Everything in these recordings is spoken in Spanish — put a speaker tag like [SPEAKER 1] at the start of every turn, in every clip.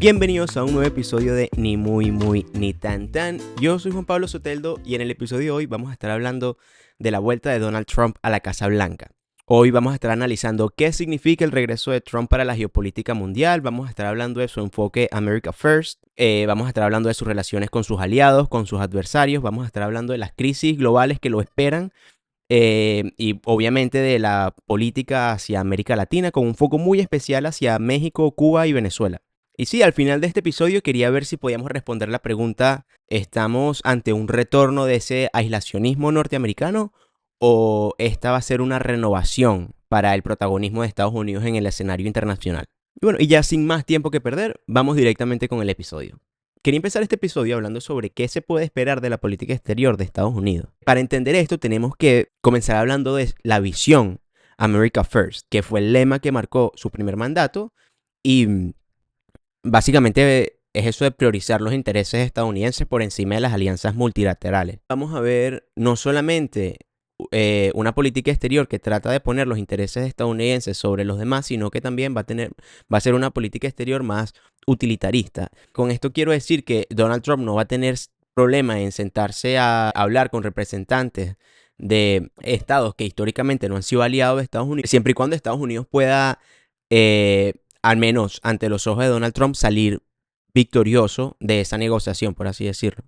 [SPEAKER 1] Bienvenidos a un nuevo episodio de Ni Muy Muy Ni Tan Tan. Yo soy Juan Pablo Soteldo y en el episodio de hoy vamos a estar hablando de la vuelta de Donald Trump a la Casa Blanca. Hoy vamos a estar analizando qué significa el regreso de Trump para la geopolítica mundial, vamos a estar hablando de su enfoque America First, vamos a estar hablando de sus relaciones con sus aliados, con sus adversarios, vamos a estar hablando de las crisis globales que lo esperan y obviamente de la política hacia América Latina con un foco muy especial hacia México, Cuba y Venezuela. Y sí, al final de este episodio quería ver si podíamos responder la pregunta, ¿estamos ante un retorno de ese aislacionismo norteamericano o esta va a ser una renovación para el protagonismo de Estados Unidos en el escenario internacional? Y bueno, y ya sin más tiempo que perder, vamos directamente con el episodio. Quería empezar este episodio hablando sobre qué se puede esperar de la política exterior de Estados Unidos. Para entender esto tenemos que comenzar hablando de la visión America First, que fue el lema que marcó su primer mandato y básicamente es eso de priorizar los intereses estadounidenses por encima de las alianzas multilaterales. Vamos a ver no solamente una política exterior que trata de poner los intereses estadounidenses sobre los demás, sino que también va a ser una política exterior más utilitarista. Con esto quiero decir que Donald Trump no va a tener problema en sentarse a hablar con representantes de estados que históricamente no han sido aliados de Estados Unidos, siempre y cuando Estados Unidos pueda al menos ante los ojos de Donald Trump, salir victorioso de esa negociación, por así decirlo.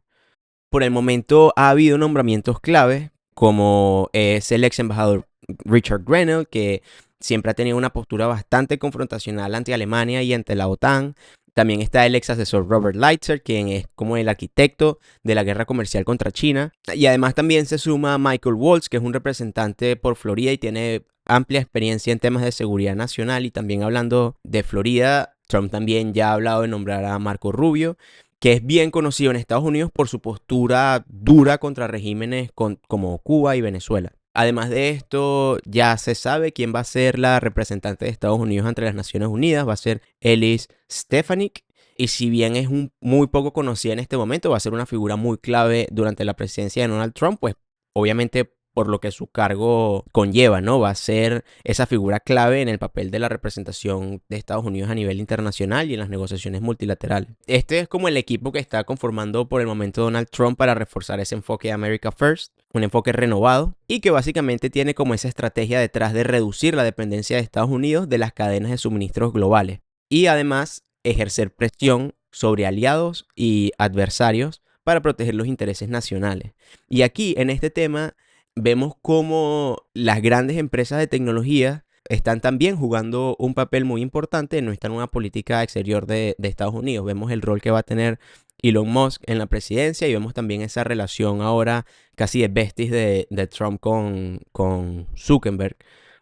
[SPEAKER 1] Por el momento ha habido nombramientos claves, como es el ex embajador Richard Grenell, que siempre ha tenido una postura bastante confrontacional ante Alemania y ante la OTAN. También está el ex asesor Robert Lighthizer, quien es como el arquitecto de la guerra comercial contra China. Y además también se suma Michael Waltz, que es un representante por Florida y tiene amplia experiencia en temas de seguridad nacional. Y también hablando de Florida, Trump también ya ha hablado de nombrar a Marco Rubio, que es bien conocido en Estados Unidos por su postura dura contra regímenes como Cuba y Venezuela. Además de esto, ya se sabe quién va a ser la representante de Estados Unidos ante las Naciones Unidas. Va a ser Elise Stefanik. Y si bien es muy poco conocida en este momento, va a ser una figura muy clave durante la presidencia de Donald Trump, pues obviamente por lo que su cargo conlleva, ¿no? Va a ser esa figura clave en el papel de la representación de Estados Unidos a nivel internacional y en las negociaciones multilaterales. Este es como el equipo que está conformando por el momento Donald Trump para reforzar ese enfoque de America First, un enfoque renovado y que básicamente tiene como esa estrategia detrás de reducir la dependencia de Estados Unidos de las cadenas de suministros globales y además ejercer presión sobre aliados y adversarios para proteger los intereses nacionales. Y aquí en este tema vemos cómo las grandes empresas de tecnología están también jugando un papel muy importante en una política exterior de Estados Unidos. Vemos el rol que va a tener Elon Musk en la presidencia y vemos también esa relación ahora casi de besties de Trump con Zuckerberg.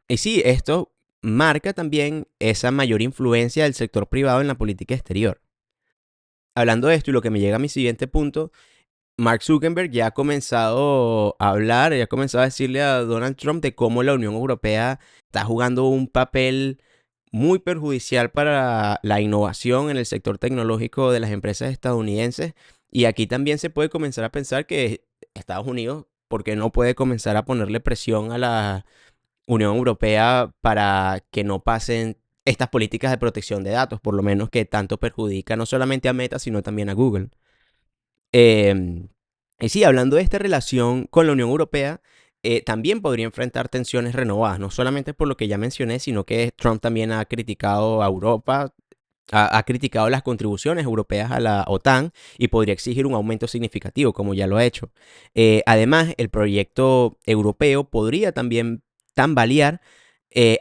[SPEAKER 1] Y sí, esto marca también esa mayor influencia del sector privado en la política exterior. Hablando de esto y lo que me llega a mi siguiente punto, Mark Zuckerberg ya ha comenzado a hablar, ya ha comenzado a decirle a Donald Trump de cómo la Unión Europea está jugando un papel muy perjudicial para la innovación en el sector tecnológico de las empresas estadounidenses. Y aquí también se puede comenzar a pensar que Estados Unidos, ¿por qué no puede comenzar a ponerle presión a la Unión Europea para que no pasen estas políticas de protección de datos, por lo menos que tanto perjudica no solamente a Meta, sino también a Google? Y sí, hablando de esta relación con la Unión Europea, también podría enfrentar tensiones renovadas, no solamente por lo que ya mencioné, sino que Trump también ha criticado a Europa, ha criticado las contribuciones europeas a la OTAN y podría exigir un aumento significativo, como ya lo ha hecho. Además, el proyecto europeo podría también tambalear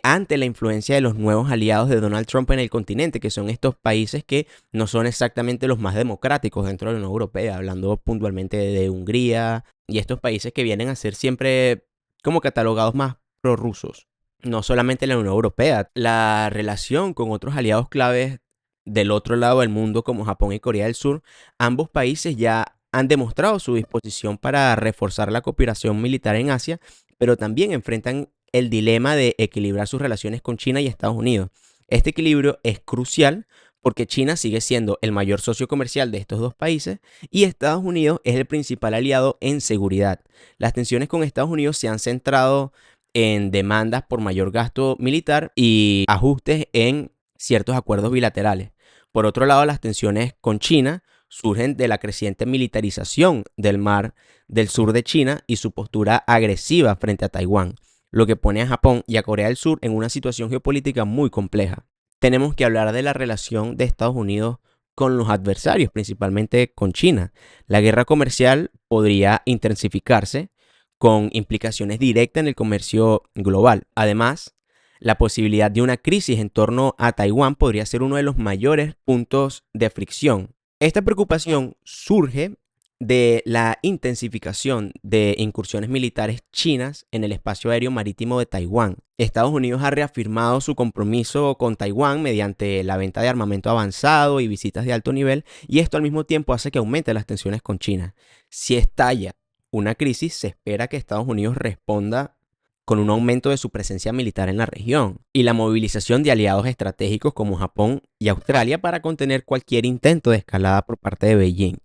[SPEAKER 1] ante la influencia de los nuevos aliados de Donald Trump en el continente, que son estos países que no son exactamente los más democráticos dentro de la Unión Europea, hablando puntualmente de Hungría y estos países que vienen a ser siempre como catalogados más prorrusos. No solamente la Unión Europea, la relación con otros aliados claves del otro lado del mundo como Japón y Corea del Sur, ambos países ya han demostrado su disposición para reforzar la cooperación militar en Asia, pero también enfrentan el dilema de equilibrar sus relaciones con China y Estados Unidos. Este equilibrio es crucial porque China sigue siendo el mayor socio comercial de estos dos países y Estados Unidos es el principal aliado en seguridad. Las tensiones con Estados Unidos se han centrado en demandas por mayor gasto militar y ajustes en ciertos acuerdos bilaterales, Por otro lado, las tensiones con China surgen de la creciente militarización del mar del sur de China y su postura agresiva frente a Taiwán, lo que pone a Japón y a Corea del Sur en una situación geopolítica muy compleja. Tenemos que hablar de la relación de Estados Unidos con los adversarios, principalmente con China. La guerra comercial podría intensificarse con implicaciones directas en el comercio global. Además, la posibilidad de una crisis en torno a Taiwán podría ser uno de los mayores puntos de fricción. Esta preocupación surge de la intensificación de incursiones militares chinas en el espacio aéreo marítimo de Taiwán. Estados Unidos ha reafirmado su compromiso con Taiwán mediante la venta de armamento avanzado y visitas de alto nivel, y esto al mismo tiempo hace que aumente las tensiones con China. Si estalla una crisis, se espera que Estados Unidos responda con un aumento de su presencia militar en la región y la movilización de aliados estratégicos como Japón y Australia para contener cualquier intento de escalada por parte de Beijing.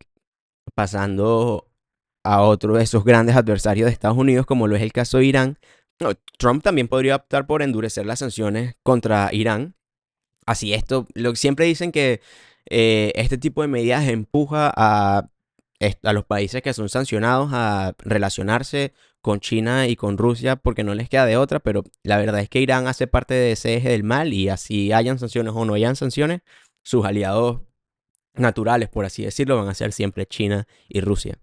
[SPEAKER 1] Pasando a otro de esos grandes adversarios de Estados Unidos, como lo es el caso de Irán, Trump también podría optar por endurecer las sanciones contra Irán. Así siempre dicen que este tipo de medidas empuja a los países que son sancionados a relacionarse con China y con Rusia porque no les queda de otra, pero la verdad es que Irán hace parte de ese eje del mal y así hayan sanciones o no hayan sanciones, sus aliados naturales, por así decirlo, van a ser siempre China y Rusia.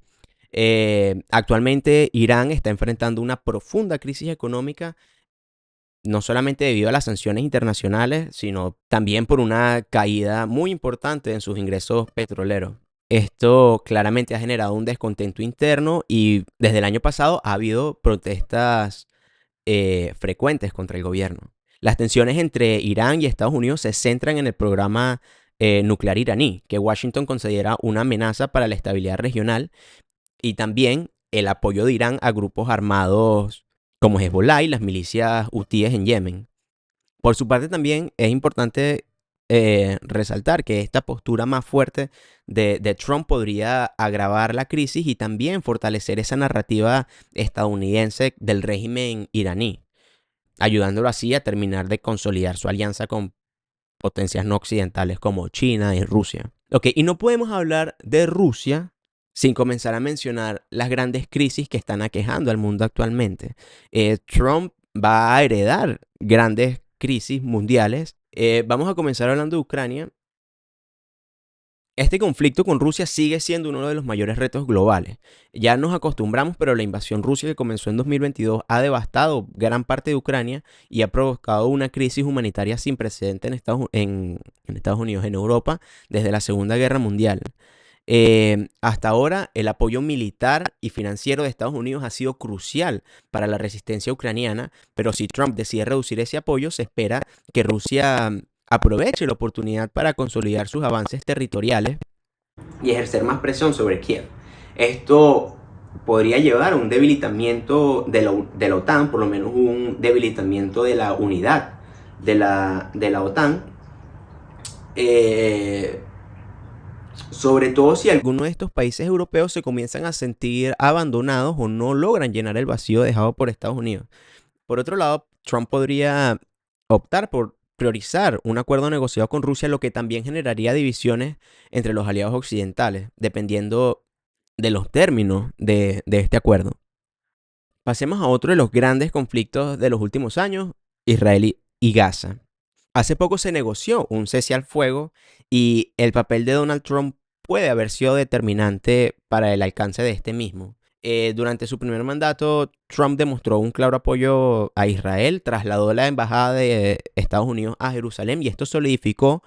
[SPEAKER 1] Actualmente Irán está enfrentando una profunda crisis económica, no solamente debido a las sanciones internacionales, sino también por una caída muy importante en sus ingresos petroleros. Esto claramente ha generado un descontento interno y desde el año pasado ha habido protestas frecuentes contra el gobierno. Las tensiones entre Irán y Estados Unidos se centran en el programa nuclear iraní, que Washington considera una amenaza para la estabilidad regional, y también el apoyo de Irán a grupos armados como Hezbollah y las milicias hutíes en Yemen. Por su parte también es importante resaltar que esta postura más fuerte de Trump podría agravar la crisis y también fortalecer esa narrativa estadounidense del régimen iraní, ayudándolo así a terminar de consolidar su alianza con potencias no occidentales como China y Rusia. Ok, y no podemos hablar de Rusia sin comenzar a mencionar las grandes crisis que están aquejando al mundo actualmente. Trump va a heredar grandes crisis mundiales. Vamos a comenzar hablando de Ucrania. Este conflicto con Rusia sigue siendo uno de los mayores retos globales. Ya nos acostumbramos, pero la invasión rusa que comenzó en 2022 ha devastado gran parte de Ucrania y ha provocado una crisis humanitaria sin precedentes en Estados Unidos, en Europa, desde la Segunda Guerra Mundial. Hasta ahora, el apoyo militar y financiero de Estados Unidos ha sido crucial para la resistencia ucraniana, pero si Trump decide reducir ese apoyo, se espera que Rusia aproveche la oportunidad para consolidar sus avances territoriales y ejercer más presión sobre Kiev. Esto podría llevar a un debilitamiento de la OTAN, por lo menos un debilitamiento de la unidad de la OTAN. Sobre todo si algunos de estos países europeos se comienzan a sentir abandonados o no logran llenar el vacío dejado por Estados Unidos. Por otro lado, Trump podría optar por priorizar un acuerdo negociado con Rusia, lo que también generaría divisiones entre los aliados occidentales, dependiendo de los términos de este acuerdo. Pasemos a otro de los grandes conflictos de los últimos años, Israel y Gaza. Hace poco se negoció un cese al fuego y el papel de Donald Trump puede haber sido determinante para el alcance de este mismo. Durante su primer mandato, Trump demostró un claro apoyo a Israel, trasladó la embajada de Estados Unidos a Jerusalén y esto solidificó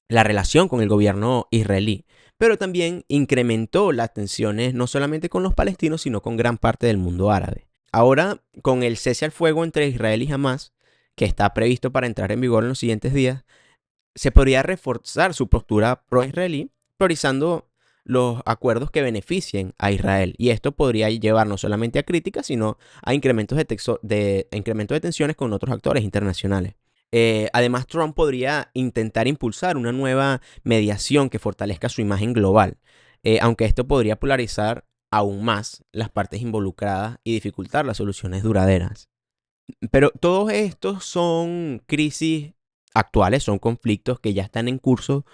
[SPEAKER 1] la relación con el gobierno israelí, pero también incrementó las tensiones no solamente con los palestinos, sino con gran parte del mundo árabe. Ahora, con el cese al fuego entre Israel y Hamas, que está previsto para entrar en vigor en los siguientes días, se podría reforzar su postura pro-israelí, priorizando los acuerdos que beneficien a Israel. Y esto podría llevar no solamente a críticas, sino a incrementos incremento de tensiones con otros actores internacionales. Además, Trump podría intentar impulsar una nueva mediación que fortalezca su imagen global, aunque esto podría polarizar aún más las partes involucradas y dificultar las soluciones duraderas. Pero todos estos son crisis actuales, son conflictos que ya están en curso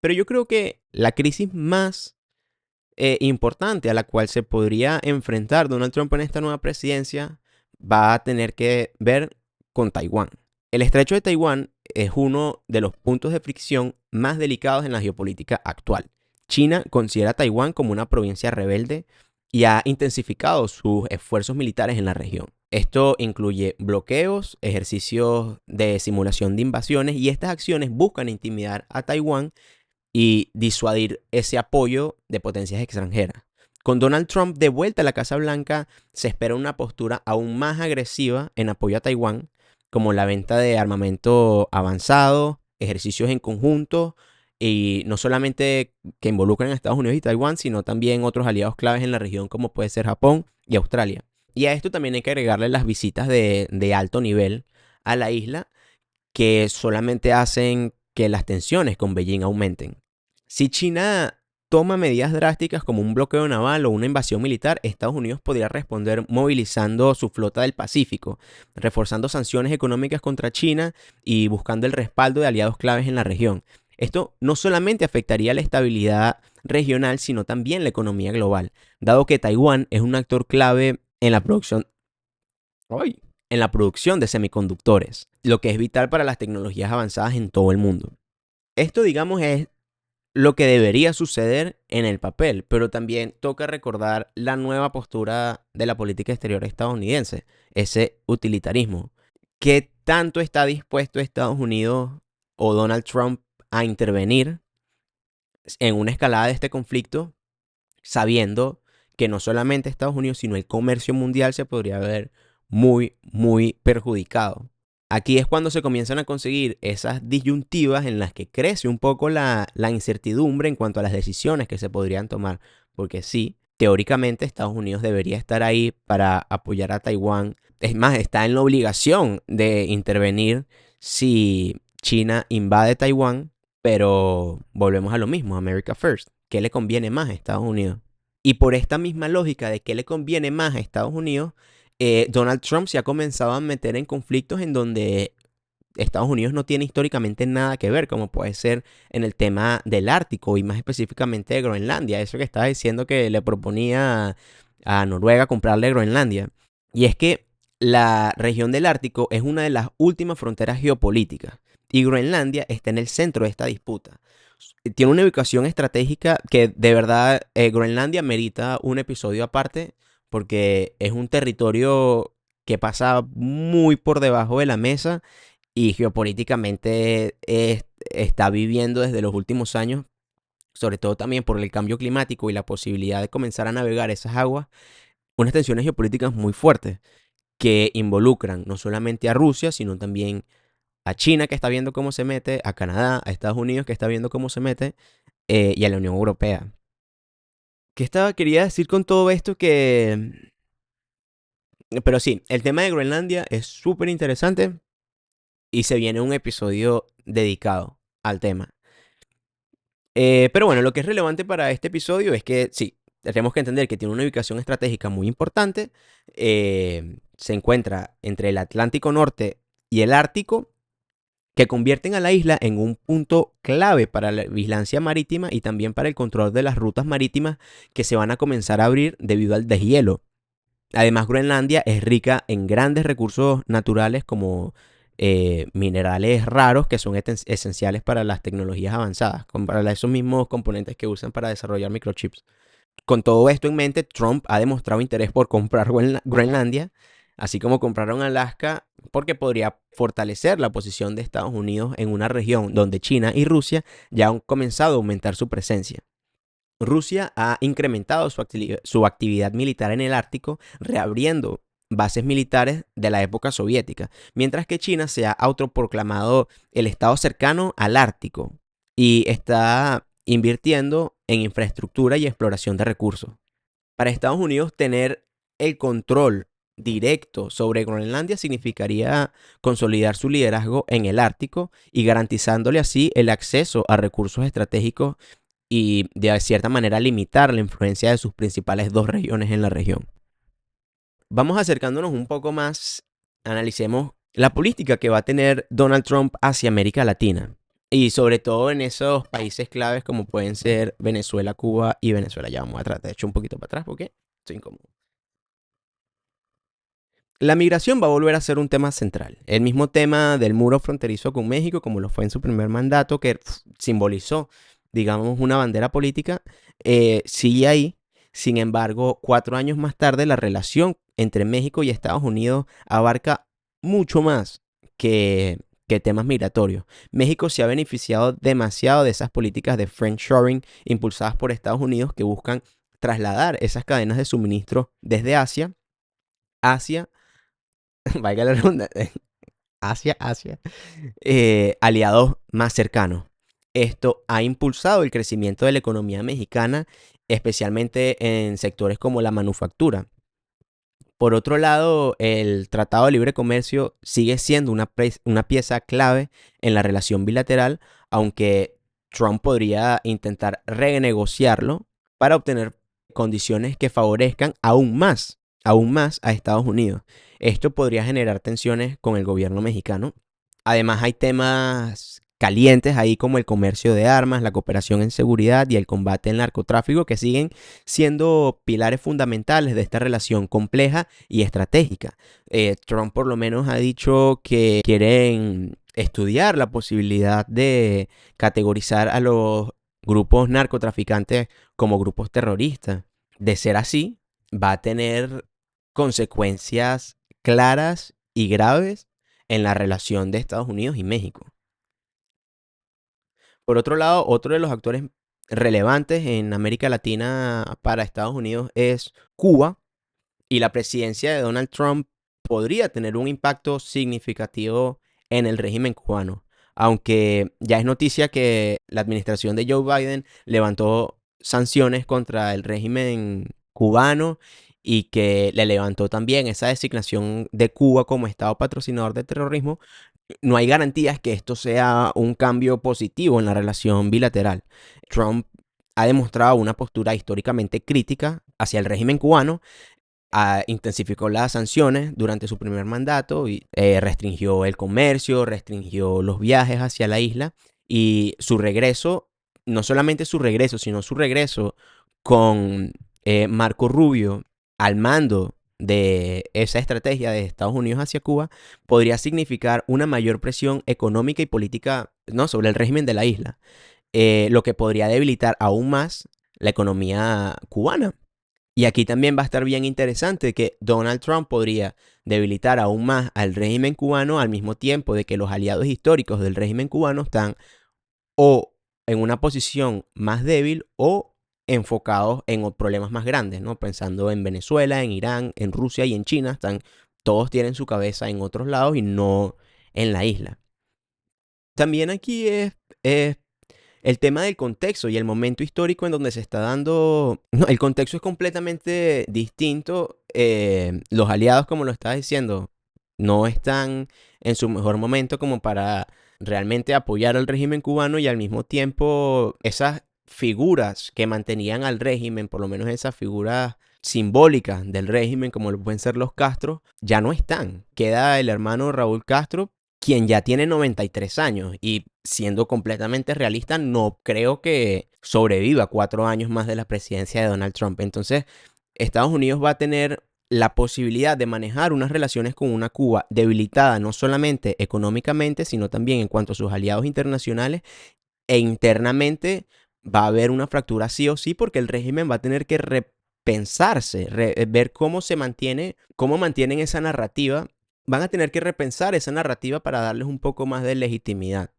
[SPEAKER 1] Pero yo creo que la crisis más importante a la cual se podría enfrentar Donald Trump en esta nueva presidencia va a tener que ver con Taiwán. El estrecho de Taiwán es uno de los puntos de fricción más delicados en la geopolítica actual. China considera a Taiwán como una provincia rebelde y ha intensificado sus esfuerzos militares en la región. Esto incluye bloqueos, ejercicios de simulación de invasiones, y estas acciones buscan intimidar a Taiwán y disuadir ese apoyo de potencias extranjeras. Con Donald Trump de vuelta a la Casa Blanca, se espera una postura aún más agresiva en apoyo a Taiwán, como la venta de armamento avanzado, ejercicios en conjunto, y no solamente que involucran a Estados Unidos y Taiwán, sino también otros aliados claves en la región, como puede ser Japón y Australia. Y a esto también hay que agregarle las visitas de alto nivel a la isla, que solamente hacen que las tensiones con Beijing aumenten. Si China toma medidas drásticas como un bloqueo naval o una invasión militar, Estados Unidos podría responder movilizando su flota del Pacífico, reforzando sanciones económicas contra China y buscando el respaldo de aliados claves en la región. Esto no solamente afectaría la estabilidad regional, sino también la economía global, dado que Taiwán es un actor clave en la producción ¡ay! En la producción de semiconductores, lo que es vital para las tecnologías avanzadas en todo el mundo. Esto, digamos, es lo que debería suceder en el papel, pero también toca recordar la nueva postura de la política exterior estadounidense, ese utilitarismo. ¿Qué tanto está dispuesto Estados Unidos o Donald Trump a intervenir en una escalada de este conflicto, sabiendo que no solamente Estados Unidos, sino el comercio mundial se podría ver muy, muy perjudicado? Aquí es cuando se comienzan a conseguir esas disyuntivas en las que crece un poco la incertidumbre en cuanto a las decisiones que se podrían tomar. Porque sí, teóricamente Estados Unidos debería estar ahí para apoyar a Taiwán. Es más, está en la obligación de intervenir si China invade Taiwán, pero volvemos a lo mismo, America First. ¿Qué le conviene más a Estados Unidos? Y por esta misma lógica de qué le conviene más a Estados Unidos, Donald Trump se ha comenzado a meter en conflictos en donde Estados Unidos no tiene históricamente nada que ver, como puede ser en el tema del Ártico y más específicamente de Groenlandia. Eso que estaba diciendo que le proponía a Noruega comprarle Groenlandia. Y es que la región del Ártico es una de las últimas fronteras geopolíticas y Groenlandia está en el centro de esta disputa. Tiene una ubicación estratégica que de verdad Groenlandia merita un episodio aparte porque es un territorio que pasa muy por debajo de la mesa y geopolíticamente está viviendo desde los últimos años, sobre todo también por el cambio climático y la posibilidad de comenzar a navegar esas aguas, unas tensiones geopolíticas muy fuertes que involucran no solamente a Rusia, sino también a China, que está viendo cómo se mete, a Canadá, a Estados Unidos, que está viendo cómo se mete, y a la Unión Europea. Quería decir con todo esto que... Pero sí, el tema de Groenlandia es súper interesante y se viene un episodio dedicado al tema. Pero bueno, lo que es relevante para este episodio es que sí, tenemos que entender que tiene una ubicación estratégica muy importante. Se encuentra entre el Atlántico Norte y el Ártico, que convierten a la isla en un punto clave para la vigilancia marítima y también para el control de las rutas marítimas que se van a comenzar a abrir debido al deshielo. Además, Groenlandia es rica en grandes recursos naturales como minerales raros que son esenciales para las tecnologías avanzadas, como para esos mismos componentes que usan para desarrollar microchips. Con todo esto en mente, Trump ha demostrado interés por comprar Groenlandia, así como compraron Alaska, porque podría fortalecer la posición de Estados Unidos en una región donde China y Rusia ya han comenzado a aumentar su presencia. Rusia ha incrementado su actividad militar en el Ártico, reabriendo bases militares de la época soviética, mientras que China se ha autoproclamado el estado cercano al Ártico y está invirtiendo en infraestructura y exploración de recursos. Para Estados Unidos, tener el control directo sobre Groenlandia significaría consolidar su liderazgo en el Ártico y garantizándole así el acceso a recursos estratégicos y de cierta manera limitar la influencia de sus principales dos regiones en la región. Vamos acercándonos un poco más, analicemos la política que va a tener Donald Trump hacia América Latina. Y sobre todo en esos países claves como pueden ser Venezuela, Cuba y Venezuela. Ya vamos atrás, de hecho un poquito para atrás porque estoy incómodo. La migración va a volver a ser un tema central. El mismo tema del muro fronterizo con México, como lo fue en su primer mandato, que simbolizó, digamos, una bandera política, sigue ahí. Sin embargo, 4 años más tarde, la relación entre México y Estados Unidos abarca mucho más que, que temas migratorios. México se ha beneficiado demasiado de esas políticas de friendshoring impulsadas por Estados Unidos que buscan trasladar esas cadenas de suministro desde Asia hacia valga la redundancia, Asia, aliados más cercanos. Esto ha impulsado el crecimiento de la economía mexicana, especialmente en sectores como la manufactura. Por otro lado, el Tratado de Libre Comercio sigue siendo una pieza clave en la relación bilateral, aunque Trump podría intentar renegociarlo para obtener condiciones que favorezcan aún más a Estados Unidos. Esto podría generar tensiones con el gobierno mexicano. Además, hay temas calientes ahí como el comercio de armas, la cooperación en seguridad y el combate al narcotráfico que siguen siendo pilares fundamentales de esta relación compleja y estratégica. Trump por lo menos ha dicho que quieren estudiar la posibilidad de categorizar a los grupos narcotraficantes como grupos terroristas. De ser así, va a tener consecuencias claras y graves en la relación de Estados Unidos y México. Por otro lado, otro de los actores relevantes en América Latina para Estados Unidos es Cuba, y la presidencia de Donald Trump podría tener un impacto significativo en el régimen cubano. Aunque ya es noticia que la administración de Joe Biden levantó sanciones contra el régimen cubano y que le levantó también esa designación de Cuba como Estado patrocinador de terrorismo, no hay garantías que esto sea un cambio positivo en la relación bilateral. Trump ha demostrado una postura históricamente crítica hacia el régimen cubano, intensificó las sanciones durante su primer mandato y restringió el comercio, restringió los viajes hacia la isla y su regreso, no solamente su regreso, sino su regreso con Marco Rubio al mando de esa estrategia de Estados Unidos hacia Cuba, podría significar una mayor presión económica y política, no, sobre el régimen de la isla, lo que podría debilitar aún más la economía cubana. Y aquí también va a estar bien interesante que Donald Trump podría debilitar aún más al régimen cubano al mismo tiempo de que los aliados históricos del régimen cubano están o en una posición más débil o enfocados en problemas más grandes, ¿no? Pensando en Venezuela, en Irán, en Rusia y en China, todos tienen su cabeza en otros lados y no en la isla. También aquí es el tema del contexto y el momento histórico en donde se está dando. No, el contexto es completamente distinto. Los aliados, como lo estaba diciendo, no están en su mejor momento como para realmente apoyar al régimen cubano y al mismo tiempo esas figuras que mantenían al régimen, por lo menos esas figuras simbólicas del régimen, como lo pueden ser los Castro, ya no están. Queda el hermano Raúl Castro, quien ya tiene 93 años y siendo completamente realista, no creo que sobreviva 4 años más de la presidencia de Donald Trump. Entonces, Estados Unidos va a tener la posibilidad de manejar unas relaciones con una Cuba debilitada no solamente económicamente, sino también en cuanto a sus aliados internacionales e internamente va a haber una fractura sí o sí porque el régimen va a tener que repensarse, ver cómo mantienen esa narrativa. Van a tener que repensar esa narrativa para darles un poco más de legitimidad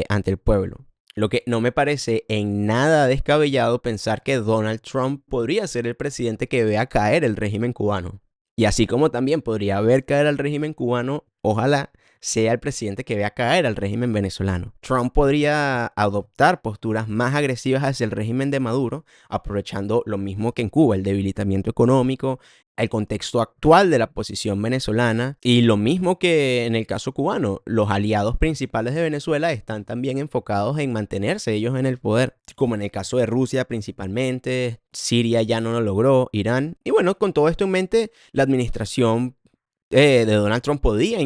[SPEAKER 1] ante el pueblo. Lo que no me parece en nada descabellado pensar que Donald Trump podría ser el presidente que vea caer el régimen cubano. Y así como también podría ver caer al régimen cubano, ojalá sea el presidente que vea caer al régimen venezolano. Trump podría adoptar posturas más agresivas hacia el régimen de Maduro, aprovechando lo mismo que en Cuba, el debilitamiento económico, el contexto actual de la posición venezolana y lo mismo que en el caso cubano, los aliados principales de Venezuela están también enfocados en mantenerse ellos en el poder, como en el caso de Rusia principalmente, Siria ya no lo logró, Irán. Y bueno, con todo esto en mente, la administración de Donald Trump podría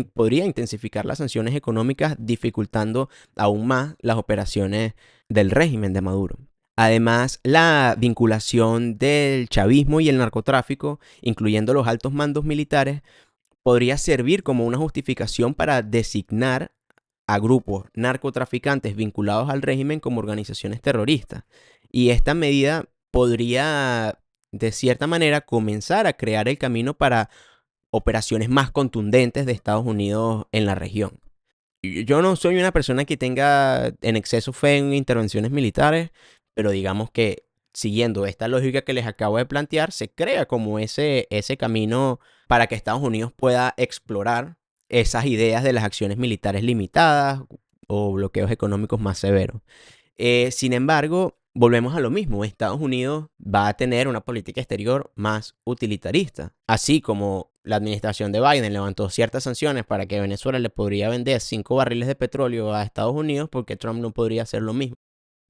[SPEAKER 1] intensificar las sanciones económicas, dificultando aún más las operaciones del régimen de Maduro. Además, la vinculación del chavismo y el narcotráfico, incluyendo los altos mandos militares, podría servir como una justificación para designar a grupos narcotraficantes vinculados al régimen como organizaciones terroristas. Y esta medida podría, de cierta manera, comenzar a crear el camino para operaciones más contundentes de Estados Unidos en la región. Yo no soy una persona que tenga en exceso fe en intervenciones militares, pero digamos que siguiendo esta lógica que les acabo de plantear, se crea como ese camino para que Estados Unidos pueda explorar esas ideas de las acciones militares limitadas o bloqueos económicos más severos. Sin embargo, volvemos a lo mismo. Estados Unidos va a tener una política exterior más utilitarista. Así como la administración de Biden levantó ciertas sanciones para que Venezuela le podría vender 5 barriles de petróleo a Estados Unidos, porque Trump no podría hacer lo mismo.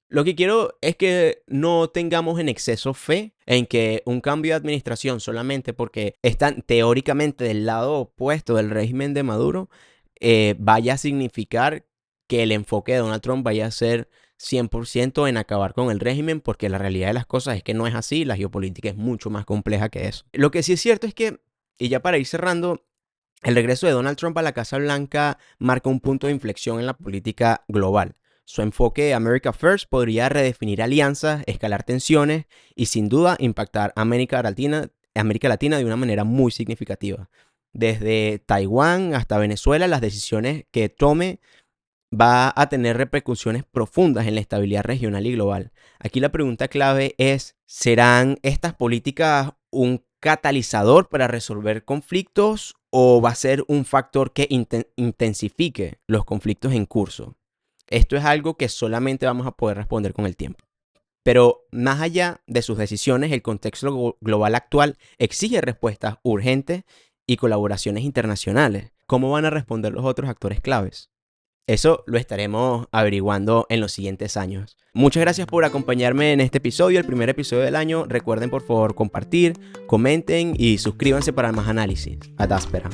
[SPEAKER 1] Lo que quiero es que no tengamos en exceso fe en que un cambio de administración solamente porque están teóricamente del lado opuesto del régimen de Maduro vaya a significar que el enfoque de Donald Trump vaya a ser 100% en acabar con el régimen, porque la realidad de las cosas es que no es así, la geopolítica es mucho más compleja que eso. Lo que sí es cierto es que, y ya para ir cerrando, el regreso de Donald Trump a la Casa Blanca marca un punto de inflexión en la política global. Su enfoque America First podría redefinir alianzas, escalar tensiones y sin duda impactar a América Latina de una manera muy significativa. Desde Taiwán hasta Venezuela, las decisiones que tome va a tener repercusiones profundas en la estabilidad regional y global. Aquí la pregunta clave es, ¿serán estas políticas un catalizador para resolver conflictos o va a ser un factor que intensifique los conflictos en curso? Esto es algo que solamente vamos a poder responder con el tiempo. Pero más allá de sus decisiones, el contexto global actual exige respuestas urgentes y colaboraciones internacionales. ¿Cómo van a responder los otros actores claves? Eso lo estaremos averiguando en los siguientes años. Muchas gracias por acompañarme en este episodio, el primer episodio del año. Recuerden por favor compartir, comenten y suscríbanse para más análisis. Ad áspera.